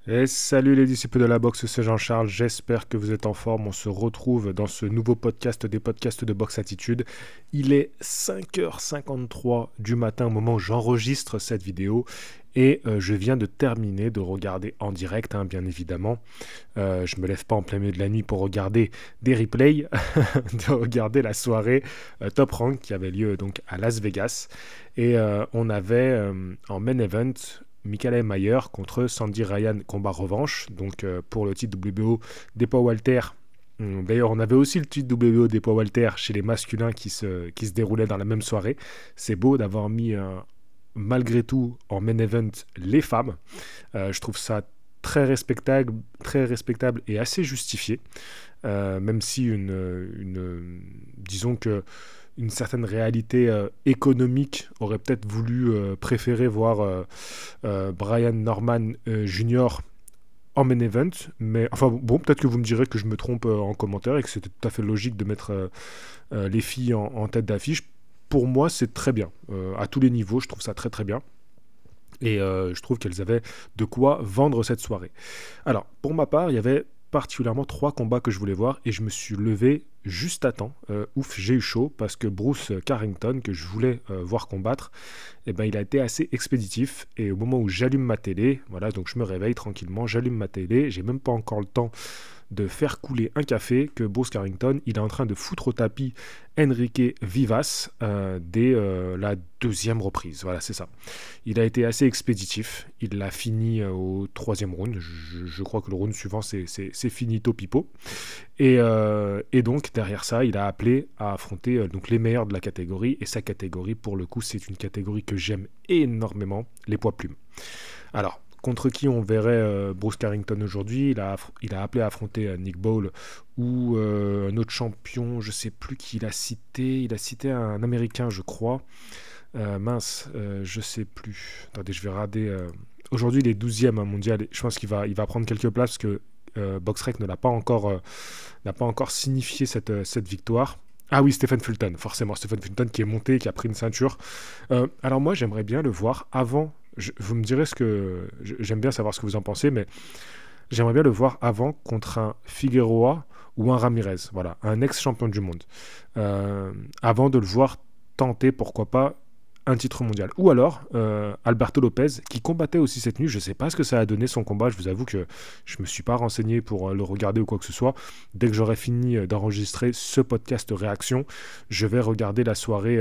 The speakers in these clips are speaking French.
Et salut les disciples de la boxe, c'est Jean-Charles, j'espère que vous êtes en forme. On se retrouve dans ce nouveau podcast des podcasts de Boxe Attitude. Il est 5h53 du matin au moment où j'enregistre cette vidéo et je viens de terminer de regarder en direct, bien évidemment. Je me lève pas en plein milieu de la nuit pour regarder des replays, de regarder la soirée Top Rank qui avait lieu donc à Las Vegas. Et on avait en main event Mikaela Mayer contre Sandy Ryan, combat revanche, donc pour le titre WBO des poids Walter. D'ailleurs, on avait aussi le titre WBO des poids Walter chez les masculins qui se déroulait dans la même soirée. C'est beau d'avoir mis malgré tout en main event les femmes. Je trouve ça très respectable et assez justifié. Même si disons que une certaine réalité économique aurait peut-être voulu préférer voir Brian Norman Jr. en main event, mais enfin bon, peut-être que vous me direz que je me trompe en commentaire et que c'était tout à fait logique de mettre les filles en tête d'affiche. Pour moi, c'est très bien. À tous les niveaux, je trouve ça très très bien. Et je trouve qu'elles avaient de quoi vendre cette soirée. Alors, pour ma part, il y avait particulièrement 3 combats que je voulais voir et je me suis levé juste à temps. Ouf, j'ai eu chaud parce que Bruce Carrington, que je voulais voir combattre, il a été assez expéditif. Et au moment où j'allume ma télé, voilà, donc je me réveille tranquillement, j'allume ma télé, j'ai même pas encore le temps de faire couler un café que Bruce Carrington, il est en train de foutre au tapis Enrique Vivas dès la 2e reprise. Voilà, c'est ça. Il a été assez expéditif. Il l'a fini au 3e round. Je crois que le round suivant, c'est finito pipo. Et donc, derrière ça, il a appelé à affronter donc les meilleurs de la catégorie. Et sa catégorie, pour le coup, c'est une catégorie que j'aime énormément, les poids plumes. Alors, contre qui on verrait Bruce Carrington aujourd'hui? Il a appelé à affronter Nick Ball ou un autre champion, je ne sais plus qui il a cité. Il a cité un Américain, je crois. Je ne sais plus. Attendez, je vais regarder. Aujourd'hui, il est 12e mondial. Je pense qu'il va prendre quelques places parce que BoxRec n'a pas encore signifié cette victoire. Ah oui, Stephen Fulton, forcément. Stephen Fulton qui est monté, qui a pris une ceinture. Alors moi, j'aimerais bien le voir avant. Vous me direz j'aime bien savoir ce que vous en pensez, mais j'aimerais bien le voir avant contre un Figueroa ou un Ramirez. Voilà, un ex-champion du monde. Avant de le voir tenter, pourquoi pas, un titre mondial. Ou alors, Alberto Lopez, qui combattait aussi cette nuit. Je ne sais pas ce que ça a donné son combat. Je vous avoue que je ne me suis pas renseigné pour le regarder ou quoi que ce soit. Dès que j'aurai fini d'enregistrer ce podcast réaction, je vais regarder la soirée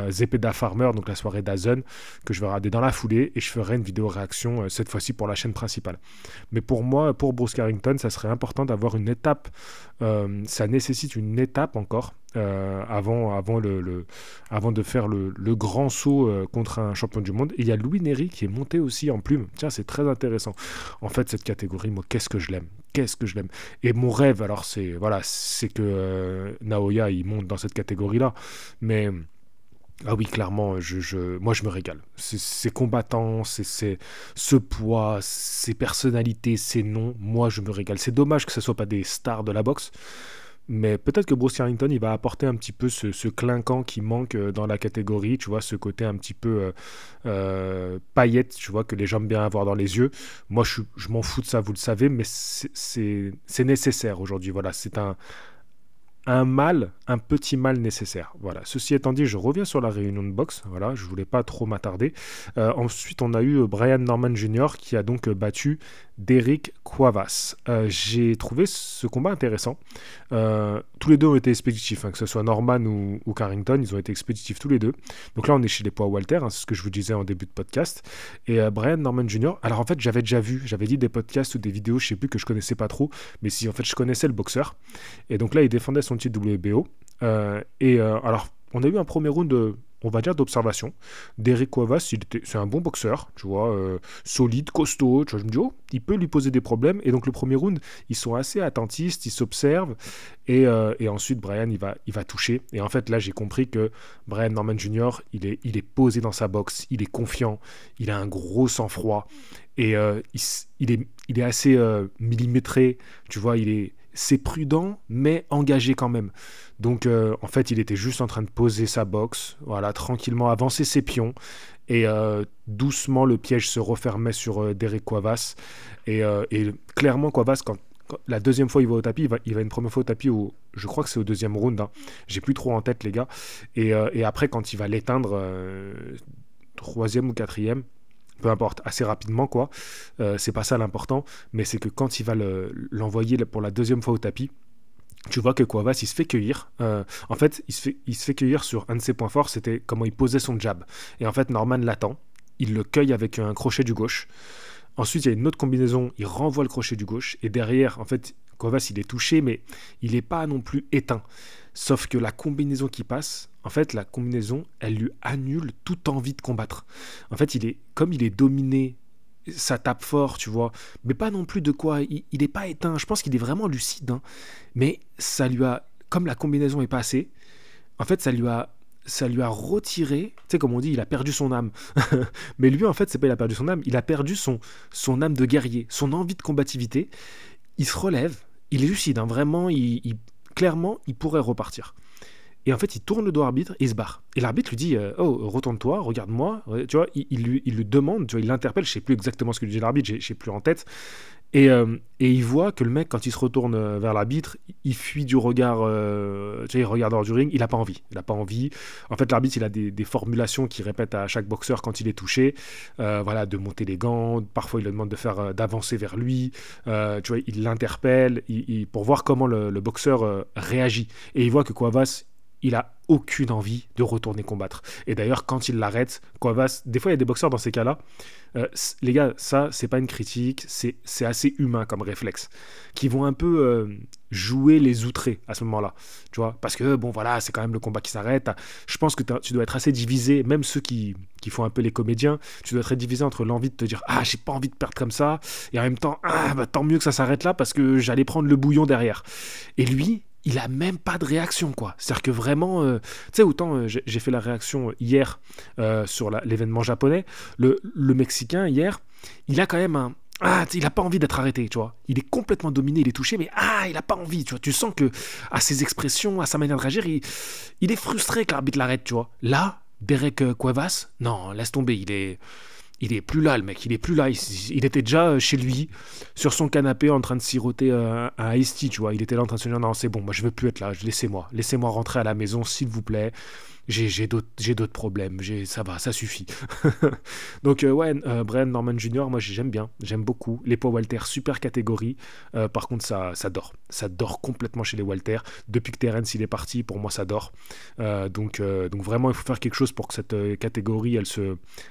Zepeda Farmer, donc la soirée d'Azen, que je vais regarder dans la foulée, et je ferai une vidéo réaction cette fois-ci pour la chaîne principale. Mais pour moi, pour Bruce Carrington, ça serait important d'avoir une étape. Ça nécessite une étape encore avant de faire le grand saut contre un champion du monde. Et il y a Louis Néry qui est monté aussi en plume. Tiens, c'est très intéressant. En fait, cette catégorie, moi, qu'est-ce que je l'aime. Et mon rêve, alors, c'est que Naoya, il monte dans cette catégorie-là. Mais ah oui, clairement, moi je me régale. Ces combattants, ce poids, ces personnalités, ces noms, moi je me régale. C'est dommage que ce ne soit pas des stars de la boxe, mais peut-être que Bruce Carrington, il va apporter un petit peu ce clinquant qui manque dans la catégorie, tu vois, ce côté un petit peu paillette, tu vois, que les gens aiment bien avoir dans les yeux. Moi, je m'en fous de ça, vous le savez, mais c'est nécessaire aujourd'hui. Voilà, c'est un petit mal nécessaire. Voilà. Ceci étant dit, je reviens sur la réunion de boxe. Voilà, je voulais pas trop m'attarder. Ensuite, on a eu Brian Norman Jr. qui a donc battu Derrick Cuevas. J'ai trouvé ce combat intéressant. Tous les deux ont été expéditifs, que ce soit Norman ou Carrington, ils ont été expéditifs tous les deux. Donc là, on est chez les poids Walter, c'est ce que je vous disais en début de podcast. Et Brian Norman Jr., alors en fait, j'avais dit des podcasts ou des vidéos, je sais plus, que je connaissais pas trop, mais si, en fait, je connaissais le boxeur. Et donc là, il défendait son titre WBO. Alors, on a eu un premier round on va dire d'observation. Derrick Cuevas, c'est un bon boxeur, tu vois, solide, costaud, tu vois, je me dis, oh, il peut lui poser des problèmes. Et donc le premier round, ils sont assez attentistes, ils s'observent, et ensuite Brian, il va toucher. Et en fait, là, j'ai compris que Brian Norman Jr., il est posé dans sa boxe, il est confiant, il a un gros sang-froid, et il est assez millimétré, tu vois, c'est prudent, mais engagé quand même. Donc, en fait, il était juste en train de poser sa boxe, voilà, tranquillement, avancer ses pions. Et doucement, le piège se refermait sur Derek Cuevas. Et clairement, Cuevas, la deuxième fois il va au tapis, il va une première fois au tapis, je crois que c'est au deuxième round, hein. J'ai plus trop en tête, les gars. Et après, quand il va l'éteindre, troisième ou quatrième, peu importe, assez rapidement, quoi. C'est pas ça l'important, mais c'est que quand il va l'envoyer pour la deuxième fois au tapis, tu vois que Cuevas, il se fait cueillir. En fait, il se fait cueillir sur un de ses points forts, c'était comment il posait son jab. Et en fait, Norman l'attend, il le cueille avec un crochet du gauche. Ensuite, il y a une autre combinaison, il renvoie le crochet du gauche. Et derrière, en fait, Cuevas, il est touché, mais il n'est pas non plus éteint. Sauf que la combinaison qui passe, en fait, la combinaison, elle lui annule toute envie de combattre. En fait, comme il est dominé, ça tape fort, tu vois, mais pas non plus de quoi, il n'est pas éteint, je pense qu'il est vraiment lucide, hein. Mais ça lui a, comme la combinaison est passée, en fait, ça lui a retiré, tu sais, comme on dit, il a perdu son âme. Mais lui, en fait, c'est pas il a perdu son âme, il a perdu son âme de guerrier, son envie de combativité. Il se relève, il est lucide, hein, vraiment, clairement, il pourrait repartir. Et en fait, il tourne le dos à l'arbitre et il se barre. Et l'arbitre lui dit oh, retourne-toi, regarde-moi. Tu vois, il lui demande, tu vois, il l'interpelle. Je sais plus exactement ce que lui dit l'arbitre, j'ai plus en tête. Et il voit que le mec, quand il se retourne vers l'arbitre, il fuit du regard, tu sais, il regarde hors du ring, il n'a pas envie. Il n'a pas envie. En fait, l'arbitre, il a des formulations qu'il répète à chaque boxeur quand il est touché. Voilà, de monter les gants. Parfois, il le demande d'avancer vers lui. Tu vois, il l'interpelle pour voir comment le boxeur réagit. Et il voit que Cuevas, il a aucune envie de retourner combattre. Et d'ailleurs, quand il l'arrête, Cuevas, des fois il y a des boxeurs dans ces cas-là, les gars, ça c'est pas une critique, c'est assez humain comme réflexe, qui vont un peu jouer les outrés à ce moment-là, tu vois, parce que bon voilà, c'est quand même le combat qui s'arrête. Je pense que tu dois être assez divisé, même ceux qui font un peu les comédiens, tu dois être divisé entre l'envie de te dire ah j'ai pas envie de perdre comme ça, et en même temps ah bah tant mieux que ça s'arrête là parce que j'allais prendre le bouillon derrière. Et lui, il a même pas de réaction, quoi. C'est-à-dire que vraiment, tu sais, autant j'ai fait la réaction hier sur l'événement japonais, le Mexicain hier, il a quand même il a pas envie d'être arrêté, tu vois. Il est complètement dominé, il est touché, mais il a pas envie, tu vois. Tu sens que à ses expressions, à sa manière de réagir, il est frustré que l'arbitre l'arrête, tu vois. Là, Derek Cuevas, non, laisse tomber, il est plus là, le mec, il est plus là. Il était déjà chez lui, sur son canapé, en train de siroter un iced tea, tu vois. Il était là en train de se dire, non, c'est bon, moi je veux plus être là, laissez-moi rentrer à la maison, s'il vous plaît. J'ai d'autres problèmes, ça va, ça suffit. Donc Brian Norman Jr., moi j'aime beaucoup. Les poids Walter, super catégorie. Par contre, ça dort complètement chez les Walter. Depuis que Terence il est parti, pour moi ça dort. Donc vraiment, il faut faire quelque chose pour que cette catégorie,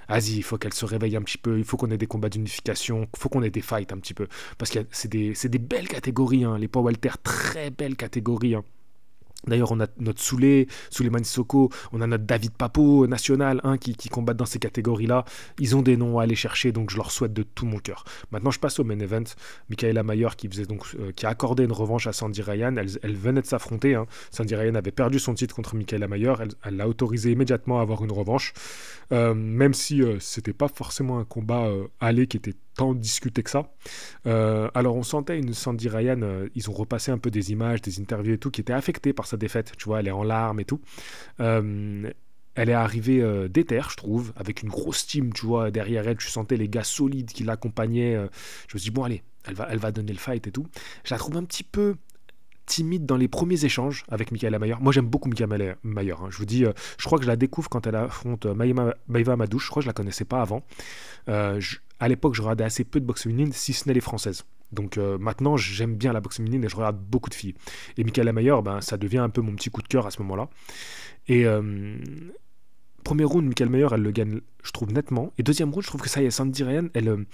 vas-y, il faut qu'elle se réveille un petit peu. Il faut qu'on ait des combats d'unification, il faut qu'on ait des fights un petit peu, parce que c'est des belles catégories, hein. Les poids Walter, très belles catégories, hein. D'ailleurs, on a notre Souleymane Sissoko, on a notre David Papo national, hein, qui combattent dans ces catégories-là. Ils ont des noms à aller chercher, donc je leur souhaite de tout mon cœur. Maintenant, je passe au main event. Michaela Mayer qui a accordé une revanche à Sandy Ryan. Elle venait de s'affronter, hein. Sandy Ryan avait perdu son titre contre Michaela Mayer. Elle l'a autorisé immédiatement à avoir une revanche, même si c'était pas forcément un combat aller qui était tant discuté que ça. Alors on sentait une Sandy Ryan, ils ont repassé un peu des images, des interviews et tout, qui étaient affectées par sa défaite, tu vois, elle est en larmes et tout. Elle est arrivée déter, je trouve, avec une grosse team, tu vois, derrière elle, tu sentais les gars solides qui l'accompagnaient. Je me suis dit, bon allez, elle va donner le fight et tout. Je la trouve un petit peu timide dans les premiers échanges avec Michaela Mayer. Moi j'aime beaucoup Michaela Mayer, hein. Je vous dis, je crois que je la découvre quand elle affronte Maïva Madouche. Je crois que je la connaissais pas avant. À l'époque, je regardais assez peu de boxe féminine, si ce n'est les françaises. Donc maintenant, j'aime bien la boxe féminine et je regarde beaucoup de filles. Et Michaela Mayer, ça devient un peu mon petit coup de cœur à ce moment-là. Et premier round, Michaela Mayer, elle le gagne, je trouve, nettement. Et deuxième round, je trouve que ça y est, Sandy Ryan, elle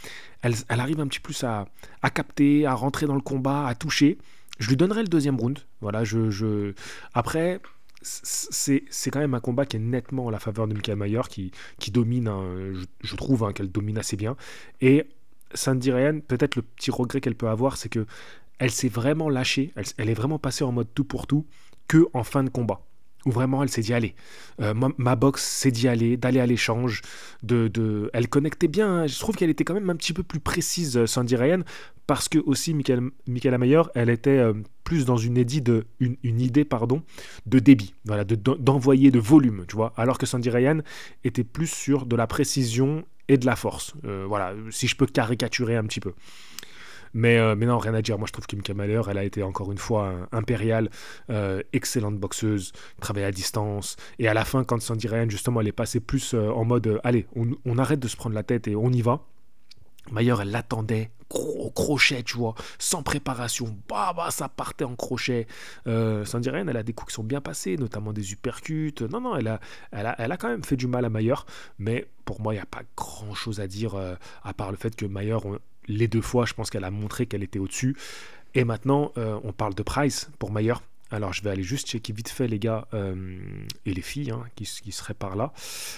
arrive un petit peu plus à capter, à rentrer dans le combat, à toucher. Je lui donnerai le deuxième round. Voilà, Après, c'est quand même un combat qui est nettement en la faveur de Michaela Mayer, qui domine, hein, je trouve, hein, qu'elle domine assez bien. Et Sandy Ryan, peut-être le petit regret qu'elle peut avoir, c'est que elle s'est vraiment lâchée, elle est vraiment passée en mode tout pour tout que en fin de combat. où vraiment elle s'est dit allez, ma box s'est dit aller, d'aller à l'échange, elle connectait bien, hein. Je trouve qu'elle était quand même un petit peu plus précise, Sandy Ryan, parce que aussi Michaela Mayer, elle était plus dans une idée pardon, de débit, voilà, d'envoyer de volume, tu vois, alors que Sandy Ryan était plus sur de la précision et de la force. Voilà, si je peux caricaturer un petit peu. Mais non, rien à dire. Moi, je trouve que Mika Maller, elle a été encore une fois impériale, excellente boxeuse, travaille à distance. Et à la fin, quand Sandy Ryan, justement, elle est passée plus en mode allez, on arrête de se prendre la tête et on y va. Mayer, elle l'attendait, gros crochet, tu vois, sans préparation. Bah, ça partait en crochet. Sandy Ryan, elle a des coups qui sont bien passés, notamment des uppercuts. Non, non, elle a quand même fait du mal à Mayer. Mais pour moi, il n'y a pas grand-chose à dire, à part le fait que Mayer, les deux fois, je pense qu'elle a montré qu'elle était au-dessus. Et maintenant, on parle de Price pour Mayer. Alors, je vais aller juste checker vite fait, les gars, et les filles hein, qui seraient par là.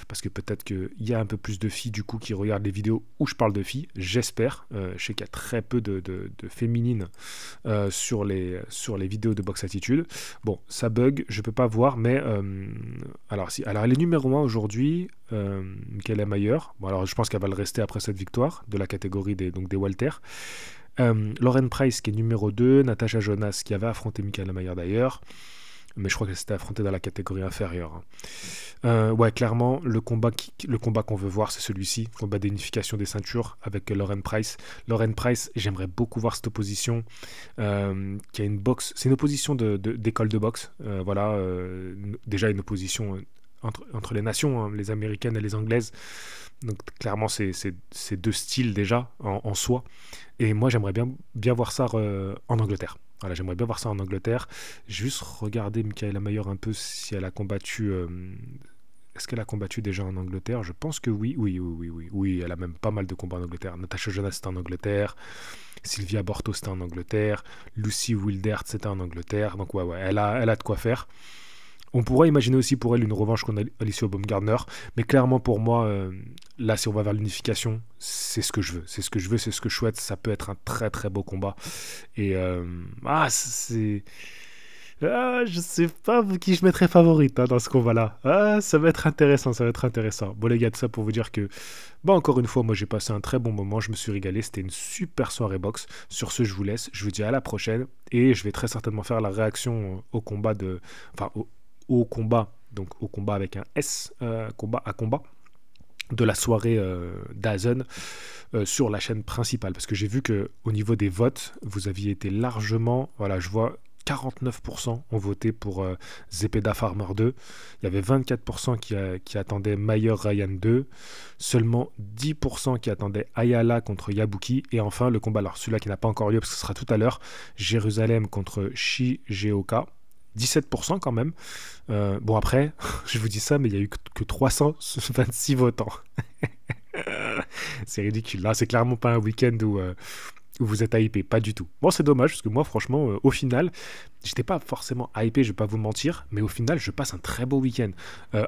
Parce que peut-être qu'il y a un peu plus de filles, du coup, qui regardent les vidéos où je parle de filles. J'espère. Je sais qu'il y a très peu de féminines sur les vidéos de Box Attitude. Bon, ça bug, je peux pas voir, mais... alors, elle est numéro 1 aujourd'hui, Michaela Mayer. Bon, alors, je pense qu'elle va le rester après cette victoire de la catégorie des Welter. Lauren Price qui est numéro 2, Natasha Jonas qui avait affronté Michaela Mayer d'ailleurs, mais je crois qu'elle s'était affrontée dans la catégorie inférieure. Ouais, clairement, le combat qu'on veut voir, c'est celui-ci, combat d'unification des ceintures avec Lauren Price. Lauren Price, j'aimerais beaucoup voir cette opposition, qui a une boxe, c'est une opposition d'école de boxe, voilà, déjà une opposition entre les nations, hein, les américaines et les anglaises. Donc clairement, c'est deux styles déjà en soi. Et moi, j'aimerais bien voir ça en Angleterre. Voilà, j'aimerais bien voir ça en Angleterre. J'ai juste regardé Michaela Mayer un peu si elle a combattu. Est-ce qu'elle a combattu déjà en Angleterre? Je pense que oui. Oui, elle a même pas mal de combats en Angleterre. Natasha Jonas, c'était en Angleterre. Sylvia Borto, c'était en Angleterre. Lucy Wildert, c'était en Angleterre. Donc ouais, elle a de quoi faire. On pourrait imaginer aussi pour elle une revanche contre Alicia Baumgardner, mais clairement pour moi, là, si on va vers l'unification, c'est ce que je veux. C'est ce que je veux, c'est ce que je souhaite. Ça peut être un très très beau combat. Et je sais pas qui je mettrais favorite dans ce combat-là. Ça va être intéressant, ça va être intéressant. Bon les gars, tout ça pour vous dire que, encore une fois, moi j'ai passé un très bon moment, je me suis régalé, c'était une super soirée boxe. Sur ce, je vous laisse, je vous dis à la prochaine, et je vais très certainement faire la réaction au combat au combat, donc au combat avec un S, combat à combat, de la soirée d'Azen sur la chaîne principale. Parce que j'ai vu qu'au niveau des votes, vous aviez été largement, voilà, je vois 49% ont voté pour Zepeda Farmer 2. Il y avait 24% qui attendaient Mayer Ryan 2. Seulement 10% qui attendaient Ayala contre Yabuki. Et enfin, le combat, alors celui-là qui n'a pas encore lieu parce que ce sera tout à l'heure, Jérusalem contre Shigeoka. 17% quand même. Bon après, je vous dis ça, mais il n'y a eu que 326 votants. C'est ridicule. Là, c'est clairement pas un week-end où vous êtes hypé, pas du tout. Bon, c'est dommage, parce que moi, franchement, au final, j'étais pas forcément hypé, je vais pas vous mentir, mais au final, je passe un très beau week-end.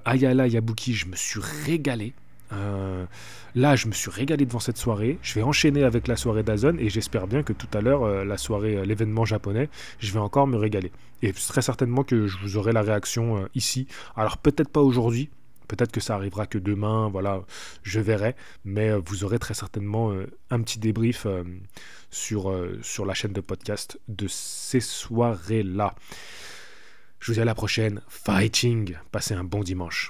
Ayala, Yabuki, je me suis régalé. Là, je me suis régalé devant cette soirée. Je vais enchaîner avec la soirée d'Azon et j'espère bien que tout à l'heure, la soirée, l'événement japonais, je vais encore me régaler. Et très certainement que je vous aurai la réaction ici. Alors peut-être pas aujourd'hui, peut-être que ça arrivera que demain, voilà, je verrai. Mais vous aurez très certainement un petit débrief sur la chaîne de podcast de ces soirées-là. Je vous dis à la prochaine. Fighting! Passez un bon dimanche.